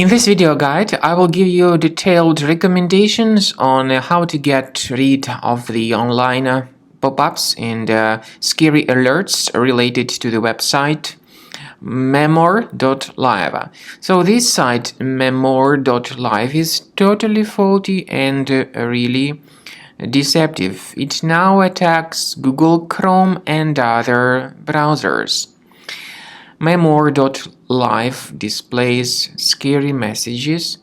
In this video guide, I will give you detailed recommendations on how to get rid of the online pop-ups and scary alerts related to the website Memor.live. So this site Memor.live is totally faulty and really deceptive. It now attacks Google Chrome and other browsers. Memor.live displays scary messages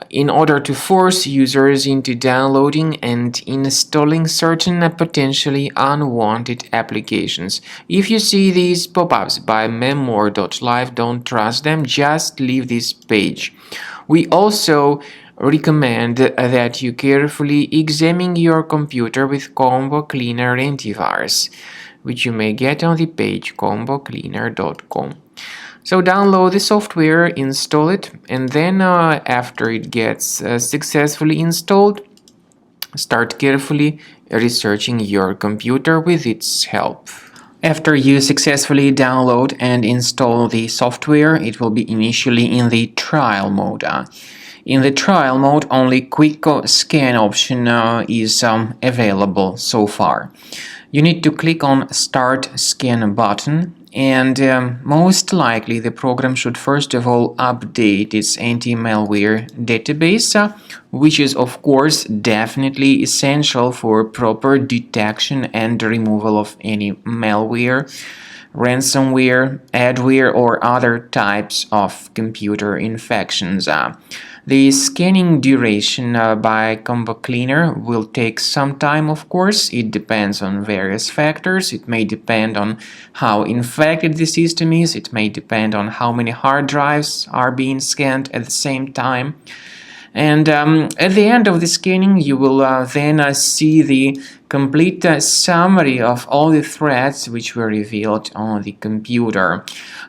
in order to force users into downloading and installing certain potentially unwanted applications. If you see these pop-ups by Memor.live, don't trust them, just leave this page. We also recommend that you carefully examine your computer with Combo Cleaner antivirus, which you may get on the page combocleaner.com. So download the software, install it, and then after it gets successfully installed, start carefully researching your computer with its help. After you successfully download and install the software, it will be initially in the trial mode. In the trial mode, only quick scan option is available so far. You need to click on Start Scan button, and most likely the program should first of all update its anti-malware database, which is of course definitely essential for proper detection and removal of any malware, ransomware, adware, or other types of computer infections. The scanning duration by Combo Cleaner will take some time, of course. It depends on various factors. It may depend on how infected the system is. It may depend on how many hard drives are being scanned at the same time. And at the end of the scanning, you will then see the complete summary of all the threats which were revealed on the computer.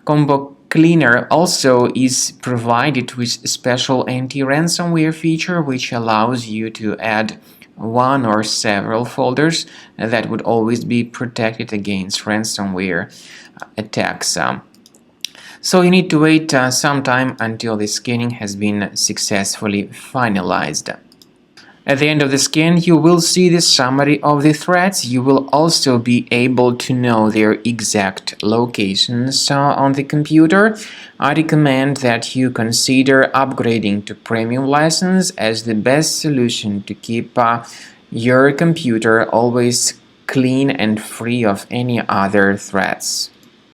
Combo Cleaner also is provided with a special anti-ransomware feature which allows you to add one or several folders that would always be protected against ransomware attacks. So you need to wait some time until the scanning has been successfully finalized. At the end of the scan, you will see the summary of the threats. You will also be able to know their exact locations on the computer. I recommend that you consider upgrading to premium license as the best solution to keep your computer always clean and free of any other threats.